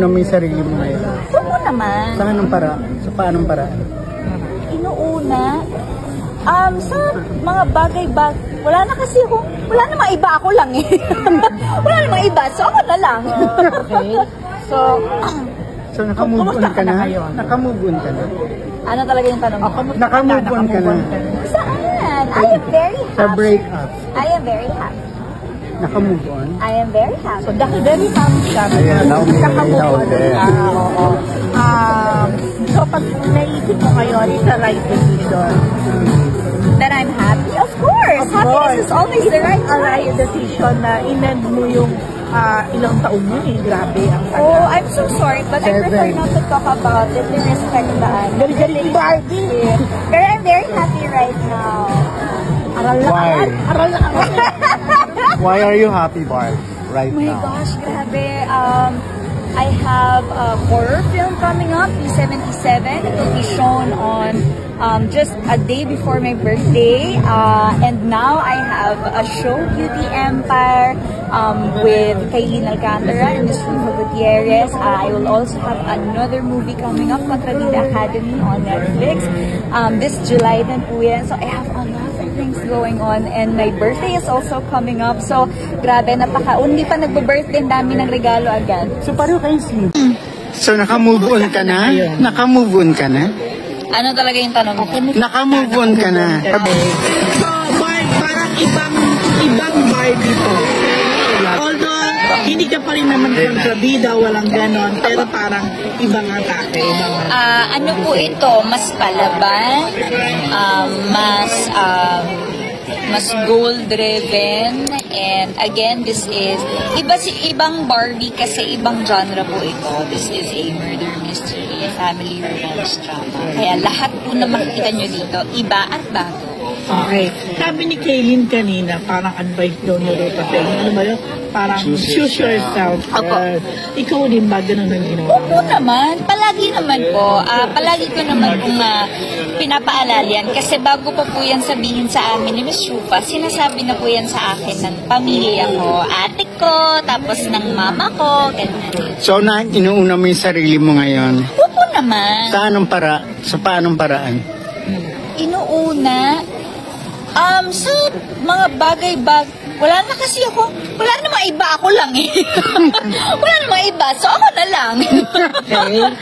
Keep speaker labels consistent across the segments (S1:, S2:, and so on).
S1: inuuna mo yung sarili mo ngayon?
S2: Oo naman.
S1: Sa anong Sa paanong paraan?
S2: Inuuna? Sa mga bagay-bagay. Wala na kasi ako. Wala namang iba, ako lang eh. Wala namang iba, so ako na lang. Okay.
S1: So nakamove on ka na? Nakamove on ka na?
S2: Ano talaga yung tanong mo?
S1: Nakamove on ka na?
S2: Saan? I am very happy.
S1: Sa breakup?
S2: I am very happy.
S1: Nakamove on?
S2: I am very happy.
S3: So, very happy siya.
S1: Ayan, nakamove on.
S3: Oo. So, pag naisip mo ngayon, it's a right decision.
S2: That I'm happy? Of course! Happiness is always the right
S3: A right decision na in-end mo yung ilang taon mo eh. Grabe ang tagal.
S2: Oh, I'm so sorry, but I prefer not to talk about it in respect daan.
S3: Galing Barbie!
S2: But I'm very happy right now.
S3: Aral na aral. Aral na aral.
S4: Why are you happy, Barb, right
S2: Oh my
S4: now?
S2: gosh, grabe. I have a horror film coming up, P77. It will be shown on just a day before my birthday. And now I have a show, Beauty Empire, with Kaylin Alcantara and Ms. Rufa Gutierrez. I will also have another movie coming up, Contrabida Academy on Netflix. This July din po yan. So I have a lot of things going on. And my birthday is also coming up. So grabe, hindi pa nagbe-birthday, ang dami ng regalo agad.
S1: So pareho kayo single? So nakamove on ka na? Nakamove on ka na?
S2: Ano talaga yung tanong mo?
S1: Nakamove on ka na?
S3: So, Barb, parang ibang Barbie to. Although, hindi ka pa rin naman kontrabida, walang ganon, pero parang ibang atake,
S2: Ano po ito? Mas palaban, mas goal-driven, and again, this is ibang Barbie kasi ibang genre po ito. This is a murder mystery, a family revenge drama. Kaya lahat po na makikita nyo dito, iba at bago.
S3: Okay. Sabi ni Kaylin kanina, parang advice daw niya rin pa sa'yo. Ano ba yun? Parang choose yourself. Ikaw din ba ganun ang ginawa?
S2: Opo naman. Palagi naman po. Palagi ko naman kung pinapaalala yan. Kasi bago pa po yan sabihin sa amin ni Ms. Rufa, sinasabi na po yan sa akin ng pamilya ko, ate ko, tapos ng mama ko, ganyan.
S1: So inuuna mo yung sarili mo ngayon?
S2: Opo naman.
S1: Sa paanong paraan?
S2: Inuuna? Sa mga bagay-bagay. Wala na kasi ako. Wala namang iba, ako lang eh. Wala namang iba, so ako na lang.
S3: Okay.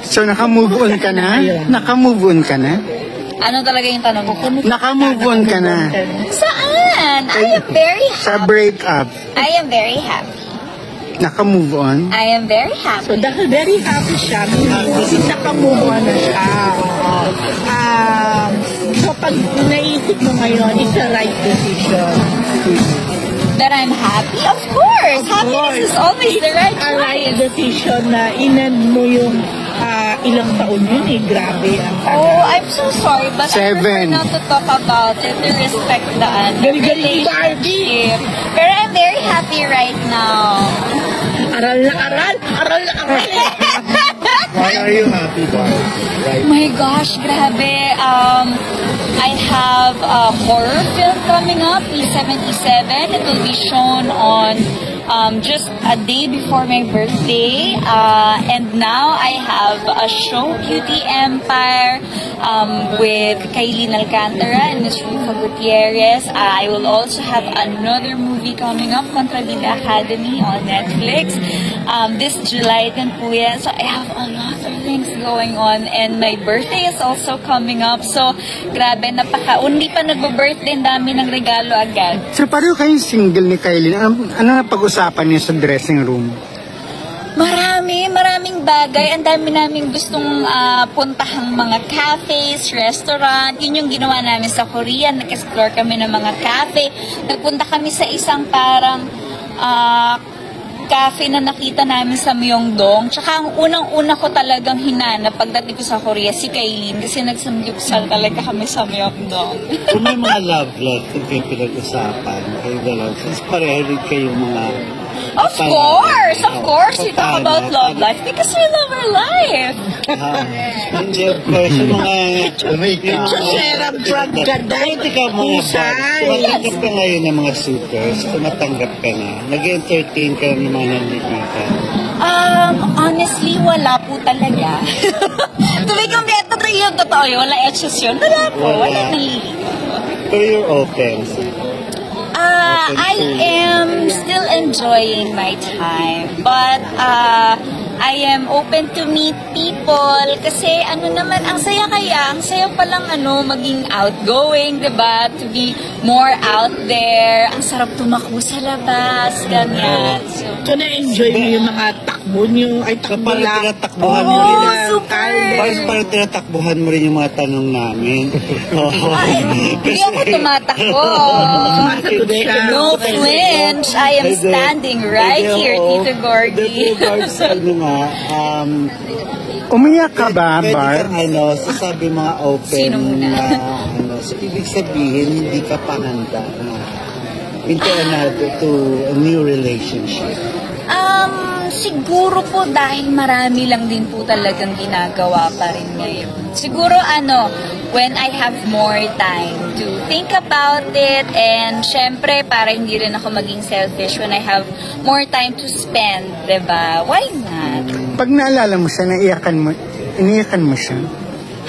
S1: So nakamove on ka na? Nakamove on ka na?
S2: Ano talaga yung tanong mo?
S1: Nakamove on ka na?
S2: Saan? I am very happy.
S1: Sa breakup?
S2: I am very happy.
S1: Nakamove on?
S2: I am very happy.
S3: So, dahil very happy siya, kasi nakamove on na siya. So, pag naisip mo ngayon, it's a right decision.
S2: That I'm happy? Of course! Happiness is always the right
S3: A right
S2: choice.
S3: decision na in-end mo yung ilang taon yun eh. Grabe ang
S2: Oh, I'm so sorry, but I prefer
S1: 7.
S2: not to talk about it to respect the relationship. Pero I'm very happy right now.
S3: Aral na aral! Aral na aral!
S4: Why are you happy, Barb, right
S2: My gosh, grabe. I have a horror film coming up, P77. It will be shown on just a day before my birthday. And now I have a show, Beauty Empire, with Kaylin Alcantara and Ms. Rufa Gutierrez. I will also have another movie coming up, Contrabida Academy on Netflix. This July din po yan. So I have a lot of things going on, and my birthday is also coming up. So grabe, hindi pa nagbo-birthday, ang dami ng regalo agad.
S1: So pareho kayong single ni Kaylin. Ano na pag-usapan niyo sa dressing room?
S2: Maraming bagay. Ang dami namin gustong puntahang mga cafes, restaurant. Yun yung ginawa namin sa Korea. Nag-explore kami ng mga cafe. Nagpunta kami sa isang parang cafe na nakita namin sa Myeongdong. Tsaka ang unang-una ko talagang hinanap pagdating ko sa Korea, si Kaylin. Kasi nagsamgyupsal talaga kami sa Myeongdong.
S4: Kung may mga love life kung kayo pinag-usapan, kayo dalaw, since pareho rin kayong mga...
S2: Of course, we talk about love life because we love our life.
S4: Hindi, of course, yung mga...
S3: Sa serang drug ka dahil
S4: Tumatanggap ka ngayon ng mga suitors, tumatanggap ka na. Nag-entertain ka ng mga nandikitan.
S2: Honestly, wala po talaga. Tuloy kung beto na yun, totoo yun, wala etches yun. Wala po, wala naliligo.
S4: Pero you're open.
S2: I am still enjoying my time, but I am open to meet people kasi ang saya kaya, ang saya palang maging outgoing, diba? To be more out there, ang sarap tumakbo sa labas, ganyan.
S3: So, na-enjoy mo yung mga takbo nyo, ay takbo
S4: Parang
S3: lang.
S4: tinatakbuhan mo rin.
S2: super!
S4: Parang tinatakbuhan mo rin yung mga tanong namin.
S2: Hindi ako tumatakbo. No flinch. I am standing right here, Tito Gorgie.
S4: Regards sa
S1: Umiyak ka ba,
S4: pwede
S1: Barb?
S4: kang sasabi mga open
S2: Sino muna?
S4: na, so ibig sabihin, hindi ka pa handa na into a new relationship.
S2: Siguro po dahil marami lang din po talagang ginagawa pa rin ngayon. Siguro when I have more time to think about it, and syempre para hindi rin ako maging selfish, when I have more time to spend, diba? Why not?
S1: Pag naalala mo siya, iniyakan mo siya.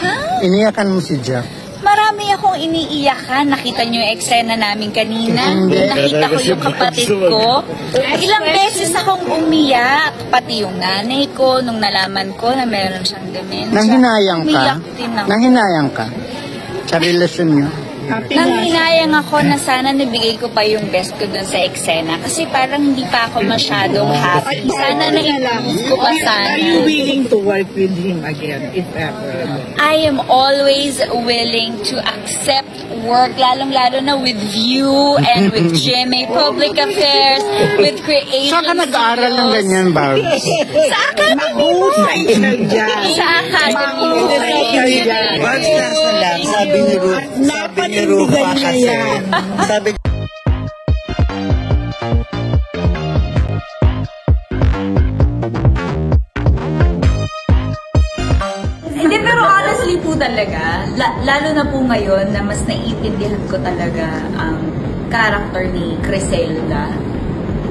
S2: Ha?
S1: Iniyakan mo si Jack.
S2: Marami akong iniiyakan. Nakita niyo yung eksena namin kanina.
S1: Hindi.
S2: Nakita ko yung kapatid ko. Ilang beses akong umiyak. Pati yung nanay ko, nung nalaman ko na meron siyang dementia.
S1: Nanghinayang ka?
S2: Umiyak din ako.
S1: Nanghinayang ka? Sa relasyon niyo?
S2: Nanghinayang ako na sana nabigay ko pa yung best ko dun sa eksena. Kasi parang hindi pa ako masyadong happy. Sana na-improve ko pa sana.
S3: Are you willing to work with him again, if ever?
S2: I am always willing to accept work, lalong-lalo na with you and with GMA Public Affairs, with creating
S1: Saan ka nag-aaral ng ganyan, Barb?
S2: Sa academy.
S3: Mahusay siya dyan.
S2: Sa academy.
S3: Mahusay siya dyan.
S4: Barbs nasa lang, sabi ni Rufa kasi. Sabi
S2: Hindi, pero honestly po talaga, lalo na po ngayon na mas naiintindihan ko talaga ang character ni Criselda.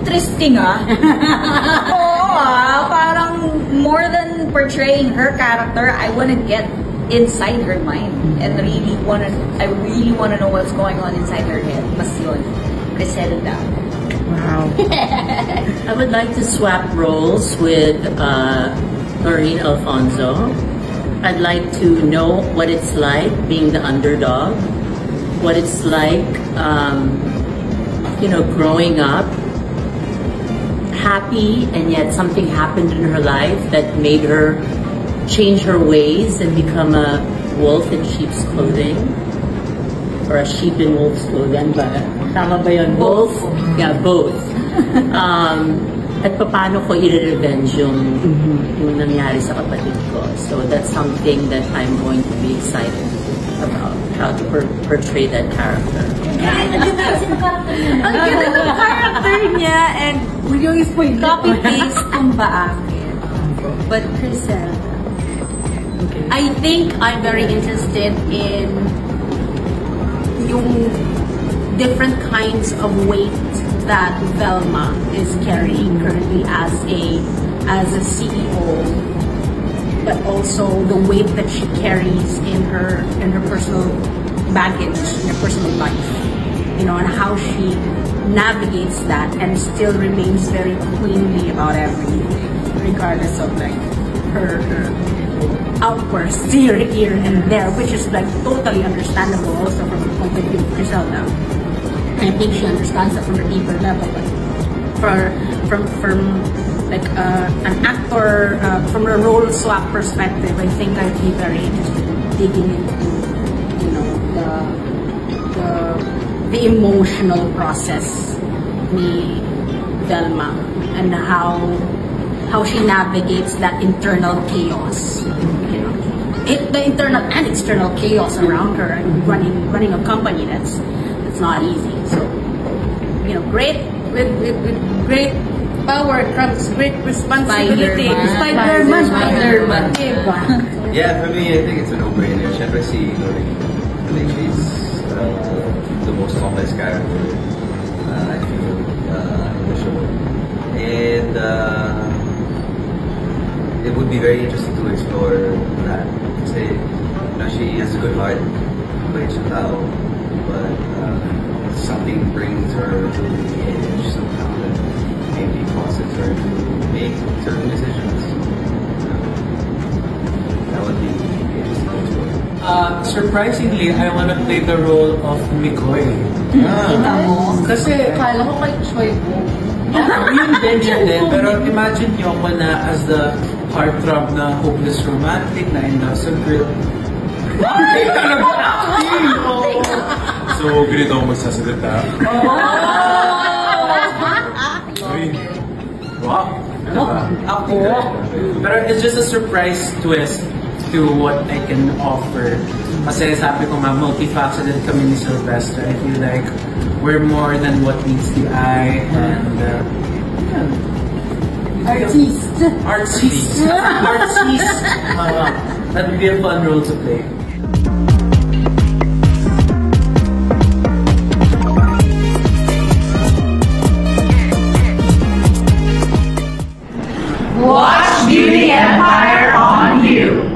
S2: Interesting Oo parang more than portraying her character, I wanna get inside her mind and I really wanna know what's going on inside her head. Mas yun, Criselda.
S1: Wow.
S5: I would like to swap roles with Noreen Alfonso. I'd like to know what it's like being the underdog, what it's like, growing up happy and yet something happened in her life that made her change her ways and become a wolf in sheep's clothing. Or a sheep in wolf's clothing. Tama ba yun? Wolf? Yeah, both. At paano ko i-revenge yung nangyari sa kapatid ko. So that's something that I'm going to be excited about, how to portray that character.
S2: Ang ganda ng character niya and copy-paste kung bakit. But Criselda,
S6: I think I'm very interested in yung different kinds of weight that Velma is carrying currently as a CEO, but also the weight that she carries in her personal baggage, in her personal life, and how she navigates that and still remains very queenly about everything, regardless of her outbursts here and there, which is totally understandable also from the point of view of Criselda. I think she understands that from a deeper level, but from an actor, from a role swap perspective, I think I'd be very interested in digging into the emotional process ni Velma and how she navigates that internal chaos, the internal and external chaos around her, and running a company that's not easy. So, great with great power comes great responsibility. Spider-Man.
S7: Yeah, for me, I think it's a no-brainer. Syempre si Noreen. I think she's the most complex character I feel in the show. And it would be very interesting to explore that. Kasi, she has a good heart, mabait siya tao, but something brings her to the edge somehow that maybe causes her to make certain decisions. That would be interesting to explore.
S8: Surprisingly, I want to play the role of Mikoy. Kasi,
S6: Kala ko kay Choi po.
S8: yun din siya din. Pero imagine nyo ako na as the heartthrob na hopeless romantic na in love sa girl. Ay, talaga acting!
S9: So, ganito ako magsasalita.
S8: Wow! Diba? Acting ka. Pero it's just a surprise twist to what I can offer. Kasi sabi ko nga, multifaceted kami ni Sylvester. I feel like we're more than what meets the eye. And,
S6: Artiste.
S8: Artiste. That would be a fun role to play.
S10: Watch Beauty Empire on You.